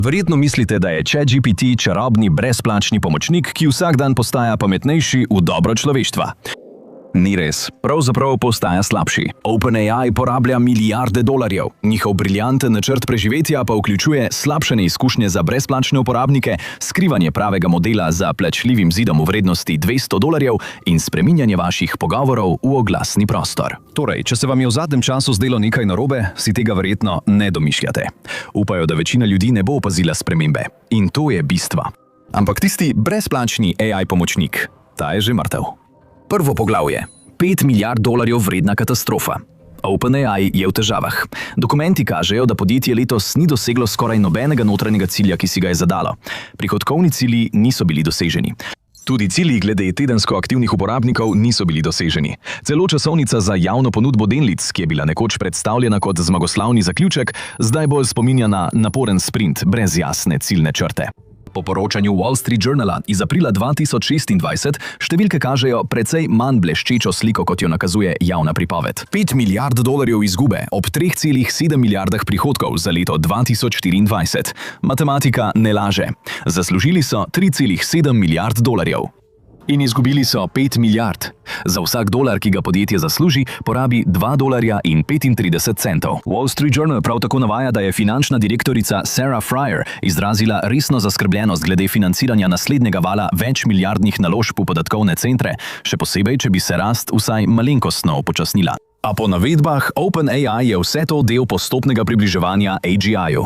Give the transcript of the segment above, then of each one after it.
Verjetno mislite, da je ChatGPT čarobni brezplačni pomočnik, ki vsak dan postaja pametnejši v dobro človeštva. Ni res, pravzaprav postaja slabši. OpenAI porablja milijarde dolarjev, njihov briljanten načrt preživetja pa vključuje slabšane izkušnje za brezplačne uporabnike, skrivanje pravega modela za plačljivim zidom v vrednosti $200 in spreminjanje vaših pogovorov v oglasni prostor. Torej, če se vam je v zadnjem času zdelo nekaj narobe, si tega verjetno ne domišljate. Upajo, da večina ljudi ne bo opazila spremembe. In to je bistvo. Ampak tisti brezplačni AI pomočnik, ta je že mrtev. Prvo poglavje. $5 milijard vredna katastrofa. OpenAI je v težavah. Dokumenti kažejo, da podjetje letos ni doseglo skoraj nobenega notranjega cilja, ki si ga je zadalo. Prihodkovni cilji niso bili doseženi. Tudi cilji glede tedensko aktivnih uporabnikov niso bili doseženi. Celo časovnica za javno ponudbo delnic, ki je bila nekoč predstavljena kot zmagoslavni zaključek, zdaj bolj spominja na naporen sprint brez jasne ciljne črte. Po poročanju Wall Street Journala iz aprila 2026 številke kažejo precej manj bleščečo sliko, kot jo nakazuje javna pripoved. $5 milijard izgube ob 3,7 milijardah prihodkov za leto 2024. Matematika ne laže. Zaslužili so $3,7 milijard. In izgubili so $5 milijard. Za vsak dolar, ki ga podjetje zasluži, porabi $2,35. Wall Street Journal prav tako navaja, da je finančna direktorica Sarah Frier izrazila resno zaskrbljenost glede financiranja naslednjega vala večmilijardnih naložb v podatkovne centre, še posebej, če bi se rast vsaj malenkostno upočasnila. A po navedbah OpenAI je vse to del postopnega približevanja AGI-ju.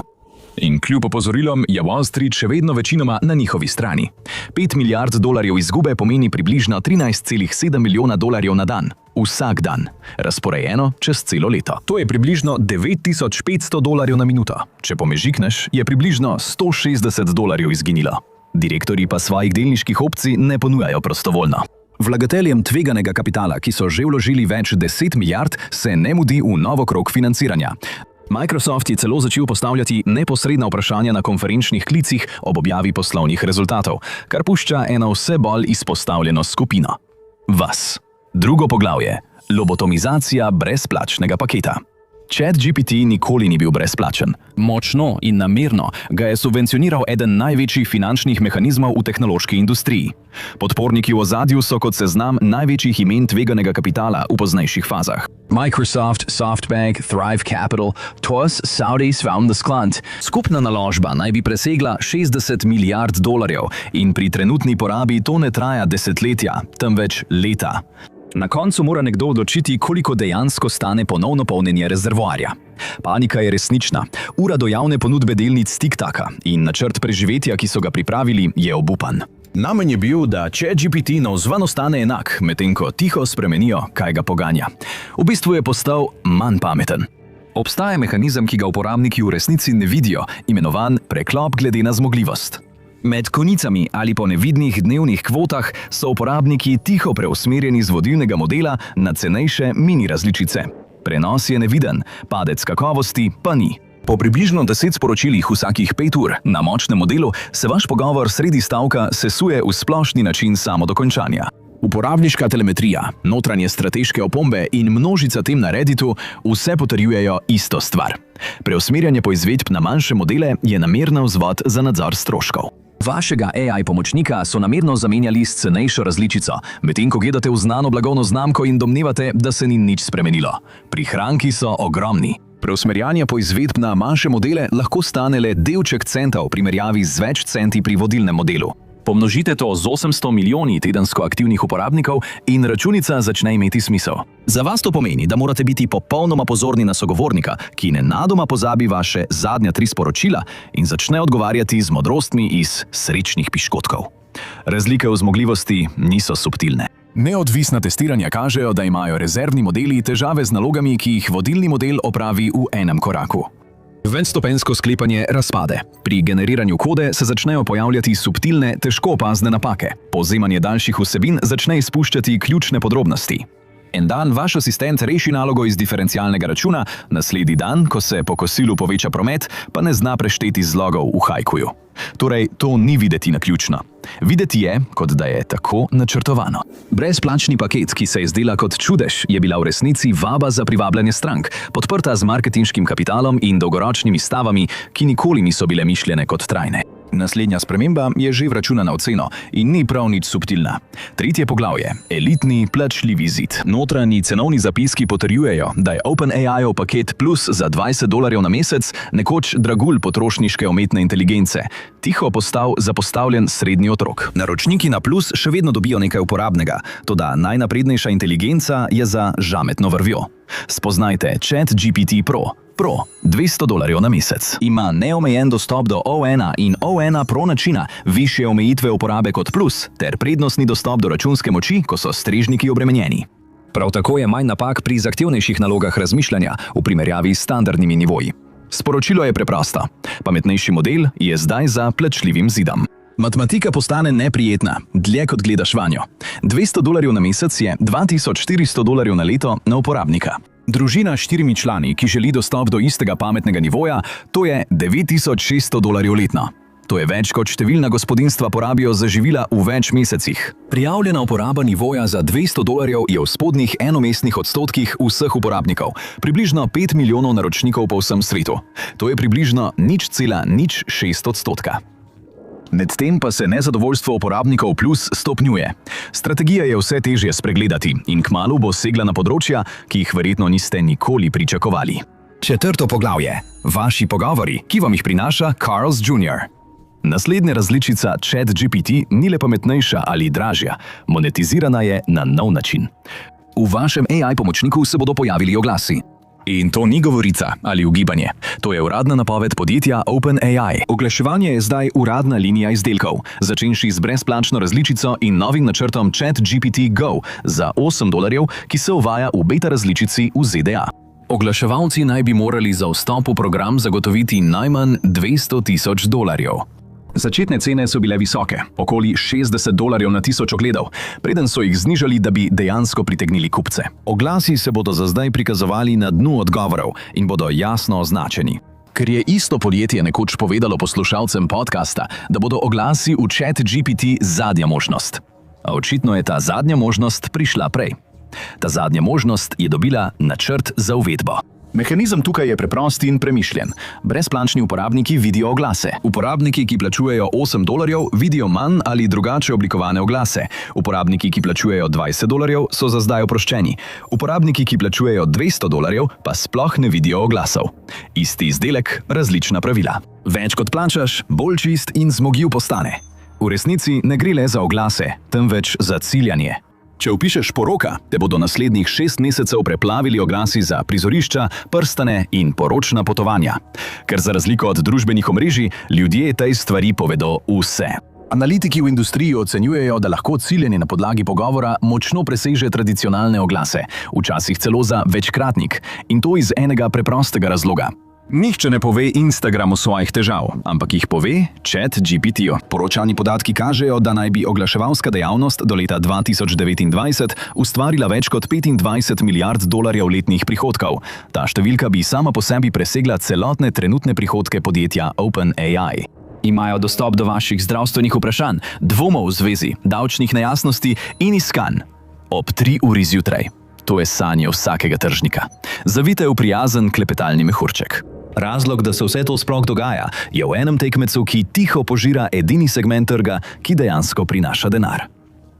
In kljub opozorilom je Wall Street še vedno večinoma na njihovi strani. $5 milijard izgube pomeni približno $13,7 milijona na dan. Vsak dan. Razporejeno čez celo leto. To je približno $9,500 na minuto. Če pomežikneš, je približno $160 izginilo. Direktorji pa svojih delniških opcij ne ponujajo prostovoljno. Vlagateljem tveganega kapitala, ki so že vložili več 10 milijard, se ne mudi v novo krog financiranja. Microsoft je celo začel postavljati neposredna vprašanja na konferenčnih klicih ob objavi poslovnih rezultatov, kar pušča eno vse bolj izpostavljeno skupino. Vas. Drugo poglavje. Lobotomizacija brezplačnega paketa. ChatGPT nikoli ni bil brezplačen. Močno in namerno ga je subvencioniral eden največjih finančnih mehanizmov v tehnološki industriji. Podporniki v ozadju so kot seznam največjih imen tveganega kapitala v poznejših fazah. Microsoft, SoftBank, Thrive Capital, TOS, Saudis found the sklant. Skupna naložba naj bi presegla $60 milijard in pri trenutni porabi to ne traja desetletja, temveč leta. Na koncu mora nekdo odločiti, koliko dejansko stane ponovno polnjenje rezervoarja. Panika je resnična. Ura do javne ponudbe delnic tiktaka in načrt preživetja, ki so ga pripravili, je obupan. Namen je bil, da ChatGPT navzven ostane enak, medtem ko tiho spremenijo, kaj ga poganja. V bistvu je postal manj pameten. Obstaja mehanizem, ki ga uporabniki v resnici ne vidijo, imenovan preklop glede na zmogljivost. Med konicami ali po nevidnih dnevnih kvotah so uporabniki tiho preusmerjeni z vodilnega modela na cenejše mini različice. Prenos je neviden, padec kakovosti pa ni. Po približno 10 sporočilih vsakih 5 ur na močnem modelu se vaš pogovor sredi stavka sesuje v splošni način samodokončanja. Uporabniška telemetrija, notranje strateške opombe in množica tem na Redditu vse potrjujejo isto stvar. Preusmerjanje poizvedb na manjše modele je namerna vzvod za nadzor stroškov. Vašega AI pomočnika so namerno zamenjali s cenejšo različico, medtem ko gledate v znano blagovno znamko in domnevate, da se ni nič spremenilo. Prihranki so ogromni. Preusmerjanje poizvedb na manjše modele lahko stane le delček centa v primerjavi z več centi pri vodilnem modelu. Pomnožite to z 800 milijoni tedensko aktivnih uporabnikov in računica začne imeti smisel. Za vas to pomeni, da morate biti popolnoma pozorni na sogovornika, ki nenadoma pozabi vaše zadnja 3 sporočila in začne odgovarjati z modrostmi iz srečnih piškotkov. Razlike v zmogljivosti niso subtilne. Neodvisna testiranja kažejo, da imajo rezervni modeli težave z nalogami, ki jih vodilni model opravi v enem koraku. Večstopenjsko sklepanje razpade. Pri generiranju kode se začnejo pojavljati subtilne, težko opazne napake. Povzemanje daljših vsebin začne izpuščati ključne podrobnosti. En dan vaš asistent reši nalogo iz diferencialnega računa, naslednji dan, ko se po kosilu poveča promet, pa ne zna prešteti zlogov v hajkuju. Torej, to ni videti naključno. Videti je, kot da je tako načrtovano. Brezplačni paket, ki se je zdela kot čudež, je bila v resnici vaba za privabljanje strank, podprta z marketinškim kapitalom in dolgoročnimi stavami, ki nikoli niso bile mišljene kot trajne. Naslednja sprememba je že vračunana v ceno in ni prav nič subtilna. Tretje poglavje – elitni plačljivi zid. Notranji cenovni zapiski potrjujejo, da je OpenAI-ov paket Plus za $20 na mesec nekoč dragulj potrošniške umetne inteligence, tiho postal zapostavljen srednji otrok. Naročniki na Plus še vedno dobijo nekaj uporabnega, toda najnaprednejša inteligenca je za žametno vrvjo. Spoznajte ChatGPT Pro. Pro, $200 na mesec. Ima neomejen dostop do O1 in O1 Pro načina, višje omejitve uporabe kot Plus, ter prednostni dostop do računske moči, ko so strežniki obremenjeni. Prav tako je manj napak pri zahtevnejših nalogah razmišljanja v primerjavi s standardnimi nivoji. Sporočilo je preprosto. Pametnejši model je zdaj za plačljivim zidom. Matematika postane neprijetna, dlje kot gledaš vanjo. $200 na mesec je $2400 na leto na uporabnika. Družina s 4 člani, ki želi dostop do istega pametnega nivoja, to je $9600 letno. To je več, kot številna gospodinjstva porabijo za živila v več mesecih. Prijavljena uporaba nivoja za $200 je v spodnjih enomestnih odstotkih vseh uporabnikov, približno 5 milijonov naročnikov po vsem svetu. To je približno 0,06%. Medtem pa se nezadovoljstvo uporabnikov Plus stopnjuje. Strategija je vse težje spregledati in kmalu bo segla na področja, ki jih verjetno niste nikoli pričakovali. Četrto poglavje. Vaši pogovori, ki vam jih prinaša Carl's Jr. Naslednja različica ChatGPT ni le pametnejša ali dražja, monetizirana je na nov način. V vašem AI pomočniku se bodo pojavili oglasi. In to ni govorica ali ugibanje. To je uradna napoved podjetja OpenAI. Oglaševanje je zdaj uradna linija izdelkov, začenši z brezplačno različico in novim načrtom ChatGPT Go za $8, ki se uvaja v beta različici v ZDA. Oglaševalci naj bi morali za vstop v program zagotoviti najmanj $200,000. Začetne cene so bile visoke, okoli $60 na 1000 ogledov, preden so jih znižali, da bi dejansko pritegnili kupce. Oglasi se bodo za zdaj prikazovali na dnu odgovorov in bodo jasno označeni. Ker je isto podjetje nekoč povedalo poslušalcem podcasta, da bodo oglasi v ChatGPT zadnja možnost. A očitno je ta zadnja možnost prišla prej. Ta zadnja možnost je dobila načrt za uvedbo. Mehanizem tukaj je preprost in premišljen. Brezplačni uporabniki vidijo oglase. Uporabniki, ki plačujejo $8, vidijo manj ali drugače oblikovane oglase. Uporabniki, ki plačujejo $20, so za zdaj oproščeni. Uporabniki, ki plačujejo $200, pa sploh ne vidijo oglasov. Isti izdelek, različna pravila. Več kot plačaš, bolj čist in zmogljiv postane. V resnici ne gre le za oglase, temveč za ciljanje. Če vpišeš poroka, te bodo naslednjih 6 mesecev preplavili oglasi za prizorišča, prstane in poročna potovanja. Ker za razliko od družbenih omrežij, ljudje tej stvari povedo vse. Analitiki v industriji ocenjujejo, da lahko ciljenje na podlagi pogovora močno preseže tradicionalne oglase, včasih celo za večkratnik, in to iz enega preprostega razloga. Nihče ne pove Instagramu svojih težav, ampak jih pove ChatGPT-ju. Poročani podatki kažejo, da naj bi oglaševalska dejavnost do leta 2029 ustvarila več kot $25 milijard letnih prihodkov. Ta številka bi sama po sebi presegla celotne trenutne prihodke podjetja OpenAI. Imajo dostop do vaših zdravstvenih vprašanj, dvomov v zvezi, davčnih nejasnosti in iskanj. Ob 3 uri zjutraj. To je sanje vsakega tržnika. Zavite v prijazen klepetalni mehurček. Razlog, da se vse to sploh dogaja, je v enem tekmecu, ki tiho požira edini segment trga, ki dejansko prinaša denar.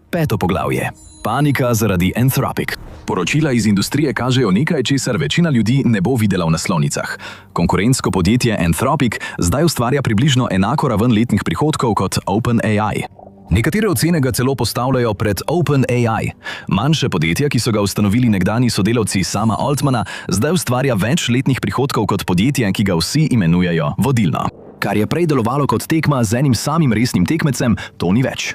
Peto poglavje. Panika zaradi Anthropic. Poročila iz industrije kažejo nekaj, česar večina ljudi ne bo videla v naslovnicah. Konkurentsko podjetje Anthropic zdaj ustvarja približno enako raven letnih prihodkov kot OpenAI. Nekatere ocene ga celo postavljajo pred OpenAI. Manjše podjetja, ki so ga ustanovili nekdanji sodelavci Sama Altmana, zdaj ustvarja več letnih prihodkov kot podjetje, ki ga vsi imenujejo vodilno. Kar je prej delovalo kot tekma z enim samim resnim tekmecem, to ni več.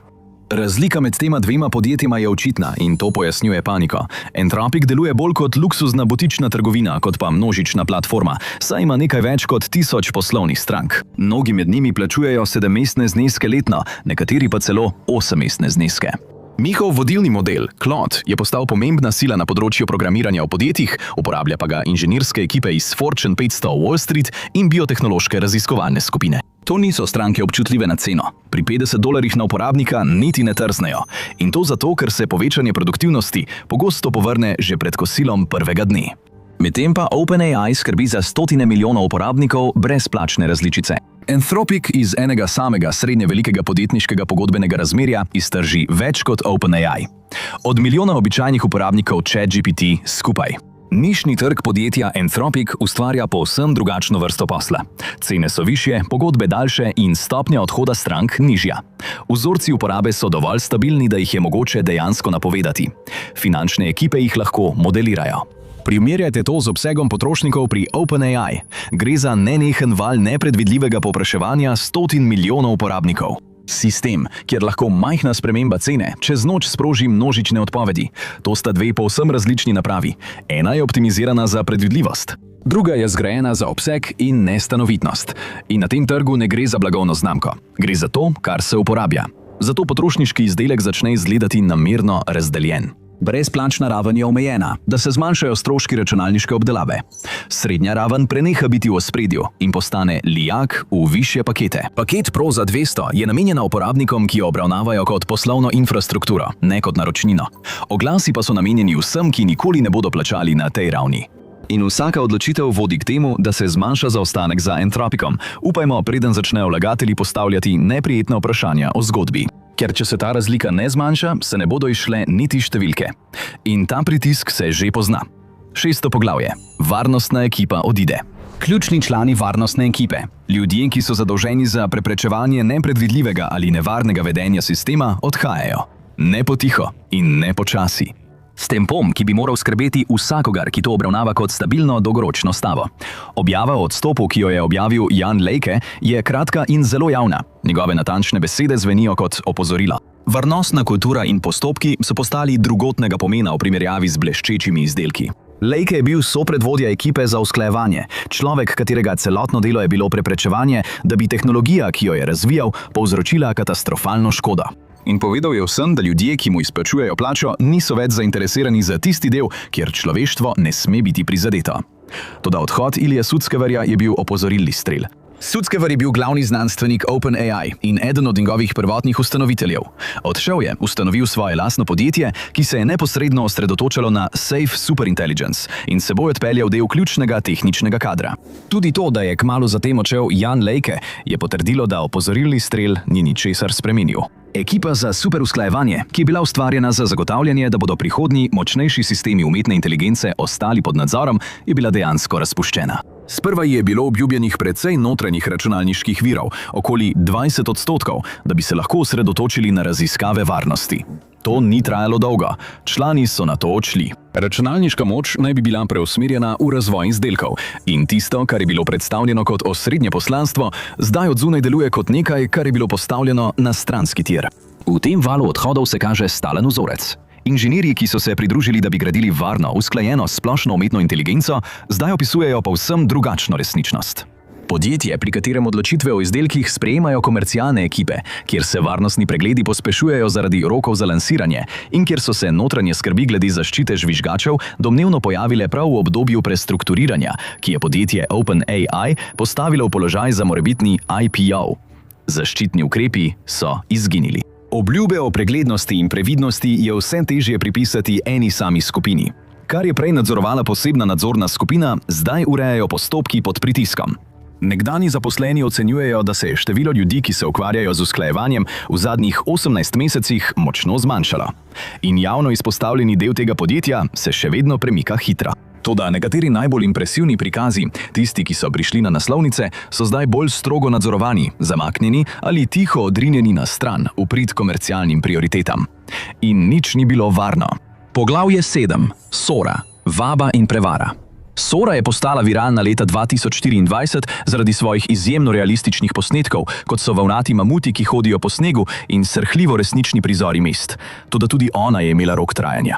Razlika med tema dvema podjetjima je očitna in to pojasnjuje paniko. Anthropic deluje bolj kot luksuzna butična trgovina, kot pa množična platforma, saj ima nekaj več kot 1000 poslovnih strank. Mnogi med njimi plačujejo 7-mestne zneske letno, nekateri pa celo 8-mestne zneske. Njihov vodilni model, Claude, je postal pomembna sila na področju programiranja v podjetjih, uporablja pa ga inženirske ekipe iz Fortune 500 Wall Street in biotehnološke raziskovalne skupine. To niso stranke občutljive na ceno. Pri $50 na uporabnika niti ne trznejo. In to zato, ker se povečanje produktivnosti pogosto povrne že pred kosilom prvega dne. Medtem pa OpenAI skrbi za stotine milijonov uporabnikov brezplačne različice. Anthropic iz enega samega srednje velikega podjetniškega pogodbenega razmerja iztrži več kot OpenAI. Od milijona običajnih uporabnikov ChatGPT skupaj. Nišni trg podjetja Anthropic ustvarja povsem drugačno vrsto posla. Cene so višje, pogodbe daljše in stopnja odhoda strank nižja. Vzorci uporabe so dovolj stabilni, da jih je mogoče dejansko napovedati. Finančne ekipe jih lahko modelirajo. Primerjajte to z obsegom potrošnikov pri OpenAI. Gre za nenehen val nepredvidljivega povpraševanja stotin milijonov uporabnikov. Sistem, kjer lahko majhna sprememba cene čez noč sproži množične odpovedi. To sta dve povsem različni napravi. Ena je optimizirana za predvidljivost, druga je zgrajena za obseg in nestanovitnost. In na tem trgu ne gre za blagovno znamko. Gre za to, kar se uporablja. Zato potrošniški izdelek začne izgledati namerno razdeljen. Brezplačna raven je omejena, da se zmanjšajo stroški računalniške obdelave. Srednja raven preneha biti v ospredju in postane lijak v višje pakete. Paket Pro za 200 je namenjena uporabnikom, ki jo obravnavajo kot poslovno infrastrukturo, ne kot naročnino. Oglasi pa so namenjeni vsem, ki nikoli ne bodo plačali na tej ravni. In vsaka odločitev vodi k temu, da se zmanjša zaostanek za Anthropicom. Upajmo, preden začnejo vlagatelji postavljati neprijetna vprašanja o zgodbi. Ker če se ta razlika ne zmanjša, se ne bodo izšle niti številke. In ta pritisk se že pozna. 6. poglavje. Varnostna ekipa odide. Ključni člani varnostne ekipe. Ljudje, ki so zadolženi za preprečevanje nepredvidljivega ali nevarnega vedenja sistema, odhajajo. Ne potiho in ne počasi. S tempom, ki bi moral skrbeti vsakogar, ki to obravnava kot stabilno dolgoročno stavo. Objava o odstopu, ki jo je objavil Jan Lejke, je kratka in zelo javna. Njegove natančne besede zvenijo kot opozorilo. Varnostna kultura in postopki so postali drugotnega pomena v primerjavi z bleščečimi izdelki. Lejke je bil sopredvodja ekipe za usklajevanje, človek, katerega celotno delo je bilo preprečevanje, da bi tehnologija, ki jo je razvijal, povzročila katastrofalno škodo. In povedal je vsem, da ljudje, ki mu izplačujejo plačo, niso več zainteresirani za tisti del, kjer človeštvo ne sme biti prizadeto. Toda odhod Ilije Sutskeverja je bil opozorilni strel. Sutskever je bil glavni znanstvenik OpenAI in eden od njegovih prvotnih ustanoviteljev. Odšel je, ustanovil svoje lastno podjetje, ki se je neposredno osredotočalo na Safe Superintelligence in seboj odpeljal del ključnega tehničnega kadra. Tudi to, da je kmalu zatem odšel Jan Lejke, je potrdilo, da opozorilni strel ni ničesar spremenil. Ekipa za superusklajevanje, ki je bila ustvarjena za zagotavljanje, da bodo prihodnji močnejši sistemi umetne inteligence ostali pod nadzorom, je bila dejansko razpuščena. Sprva je bilo obljubljenih precej notranjih računalniških virov, okoli 20%, da bi se lahko osredotočili na raziskave varnosti. To ni trajalo dolgo, člani so na to odšli. Računalniška moč naj bi bila preusmerjena v razvoj izdelkov in tisto, kar je bilo predstavljeno kot osrednje poslanstvo, zdaj od zunaj deluje kot nekaj, kar je bilo postavljeno na stranski tir. V tem valu odhodov se kaže stalen vzorec. Inženirji, ki so se pridružili, da bi gradili varno, usklajeno splošno umetno inteligenco, zdaj opisujejo povsem drugačno resničnost. Podjetje, pri katerem odločitve o izdelkih sprejemajo komercialne ekipe, kjer se varnostni pregledi pospešujejo zaradi rokov za lansiranje in kjer so se notranje skrbi glede zaščite žvižgačev domnevno pojavile prav v obdobju prestrukturiranja, ki je podjetje OpenAI postavilo v položaj za morebitni IPO. Zaščitni ukrepi so izginili. Obljube o preglednosti in previdnosti je vse težje pripisati eni sami skupini. Kar je prej nadzorovala posebna nadzorna skupina, zdaj urejajo postopki pod pritiskom. Nekdani zaposleni ocenjujejo, da se je število ljudi, ki se ukvarjajo z usklajevanjem, v zadnjih 18 mesecih močno zmanjšalo. In javno izpostavljeni del tega podjetja se še vedno premika hitro. Toda nekateri najbolj impresivni prikazi, tisti, ki so prišli na naslovnice, so zdaj bolj strogo nadzorovani, zamaknjeni ali tiho odrinjeni na stran v prid komercialnim prioritetam. In nič ni bilo varno. Poglavje 7. Sora. Vaba in prevara. Sora je postala viralna leta 2024 zaradi svojih izjemno realističnih posnetkov, kot so volnati mamuti, ki hodijo po snegu, in srhljivo resnični prizori mest. Toda tudi ona je imela rok trajanja.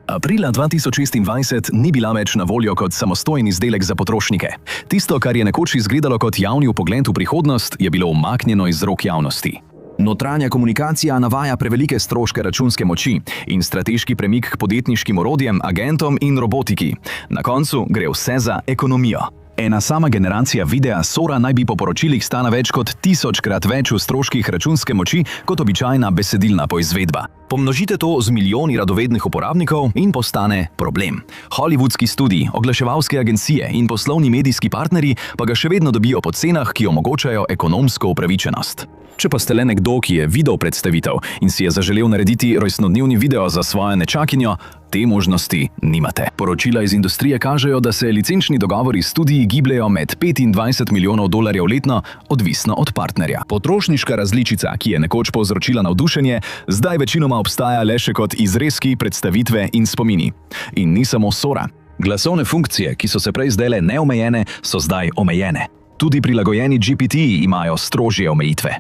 Aprila 2026 ni bila več na voljo kot samostojen izdelek za potrošnike. Tisto, kar je nekoč izgledalo kot javni vpogled v prihodnost, je bilo umaknjeno iz rok javnosti. Notranja komunikacija navaja prevelike stroške računske moči in strateški premik k podjetniškim orodjem, agentom in robotiki. Na koncu gre vse za ekonomijo. Ena sama generacija videa Sora naj bi po poročilih stala več kot 1000-krat več v stroških računske moči kot običajna besedilna poizvedba. Pomnožite to z milijoni radovednih uporabnikov in postane problem. Hollywoodski studiji, oglaševalske agencije in poslovni medijski partnerji pa ga še vedno dobijo po cenah, ki omogočajo ekonomsko upravičenost. Če pa ste le nekdo, ki je videl predstavitev in si je zaželel narediti rojstnodnevni video za svojo nečakinjo, te možnosti nimate. Poročila iz industrije kažejo, da se licenčni dogovori s studiji gibljejo med 25 milijonov dolarjev letno, odvisno od partnerja. Potrošniška različica, ki je nekoč povzročila navdušenje, zdaj večinoma obstaja le še kot izrezki, predstavitve in spomini. In ni samo Sora. Glasovne funkcije, ki so se prej zdele neomejene, so zdaj omejene. Tudi prilagojeni GPT-ji imajo strožje omejitve.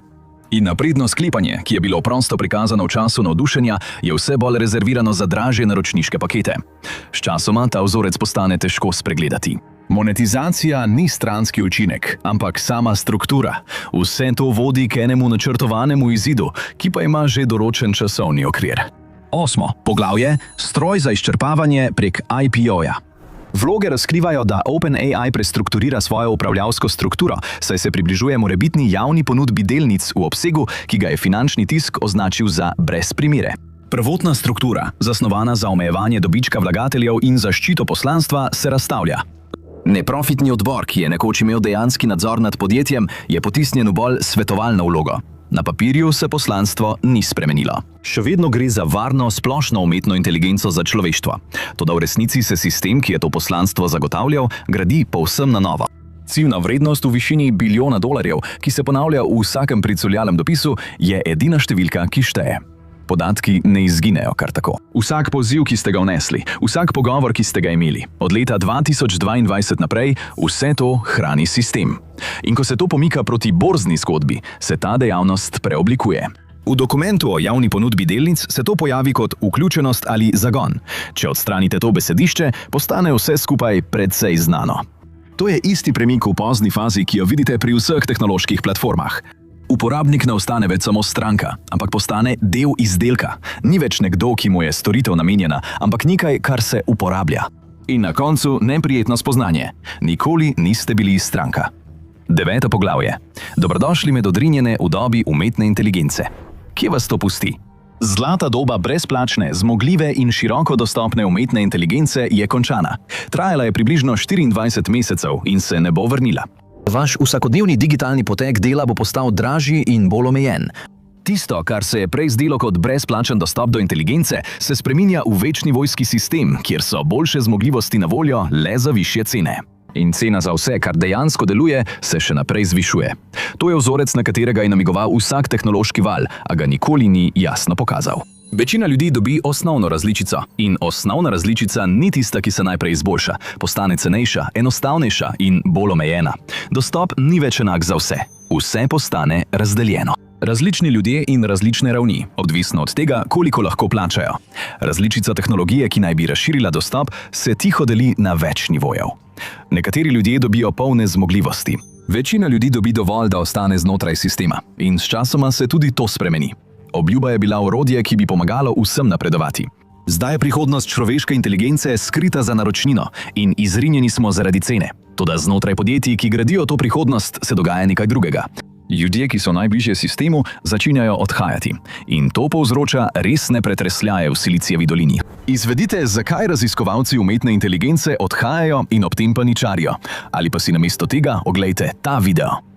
In napredno sklepanje, ki je bilo prosto prikazano v času navdušenja, je vse bolj rezervirano za dražje naročniške pakete. Sčasoma ta vzorec postane težko spregledati. Monetizacija ni stranski učinek, ampak sama struktura. Vse to vodi k enemu načrtovanemu izidu, ki pa ima že določen časovni okvir. 8. Poglavje: stroj za izčrpavanje prek IPO-ja. Vloge razkrivajo, da OpenAI prestrukturira svojo upravljavsko strukturo, saj se približuje morebitni javni ponudbi delnic v obsegu, ki ga je finančni tisk označil za brez primere. Prvotna struktura, zasnovana za omejevanje dobička vlagateljev in zaščito poslanstva, se razstavlja. Neprofitni odbor, ki je nekoč imel dejanski nadzor nad podjetjem, je potisnjen v bolj svetovalno vlogo. Na papirju se poslanstvo ni spremenilo. Še vedno gre za varno, splošno umetno inteligenco za človeštvo. Toda v resnici se sistem, ki je to poslanstvo zagotavljal, gradi povsem na novo. Ciljna vrednost v višini $1 bilijon, ki se ponavlja v vsakem pricoljalem dopisu, je edina številka, ki šteje. Podatki ne izginejo kar tako. Vsak poziv, ki ste ga vnesli, vsak pogovor, ki ste ga imeli, od leta 2022 naprej, vse to hrani sistem. In ko se to pomika proti borzni zgodbi, se ta dejavnost preoblikuje. V dokumentu o javni ponudbi delnic se to pojavi kot vključenost ali zagon. Če odstranite to besedišče, postane vse skupaj precej znano. To je isti premik v pozni fazi, ki jo vidite pri vseh tehnoloških platformah. Uporabnik ne ostane več samo stranka, ampak postane del izdelka. Ni več nekdo, ki mu je storitev namenjena, ampak nekaj, kar se uporablja. In na koncu neprijetno spoznanje. Nikoli niste bili stranka. 9. poglavje. Dobrodošli med odrinjene v dobi umetne inteligence. Kje vas to pusti? Zlata doba brezplačne, zmogljive in široko dostopne umetne inteligence je končana. Trajala je približno 24 mesecev in se ne bo vrnila. Vaš vsakodnevni digitalni potek dela bo postal dražji in bolj omejen. Tisto, kar se je prej zdelo kot brezplačen dostop do inteligence, se spreminja v večnivojski sistem, kjer so boljše zmogljivosti na voljo le za višje cene. In cena za vse, kar dejansko deluje, se še naprej zvišuje. To je vzorec, na katerega je namigoval vsak tehnološki val, a ga nikoli ni jasno pokazal. Večina ljudi dobi osnovno različico in osnovna različica ni tista, ki se najprej izboljša, postane cenejša, enostavnejša in bolj omejena. Dostop ni več enak za vse. Vse postane razdeljeno. Različni ljudje in različne ravni, odvisno od tega, koliko lahko plačajo. Različica tehnologije, ki naj bi razširila dostop, se tiho deli na več nivojev. Nekateri ljudje dobijo polne zmogljivosti. Večina ljudi dobi dovolj, da ostane znotraj sistema in sčasoma se tudi to spremeni. Obljuba je bila orodje, ki bi pomagalo vsem napredovati. Zdaj je prihodnost človeške inteligence skrita za naročnino in izrinjeni smo zaradi cene. Toda znotraj podjetij, ki gradijo to prihodnost, se dogaja nekaj drugega. Ljudje, ki so najbližje sistemu, začenjajo odhajati. In to povzroča resne pretresljaje v Silicijevi dolini. Izvedite, zakaj raziskovalci umetne inteligence odhajajo in ob tem paničarijo. Ali pa si namesto tega oglejte ta video.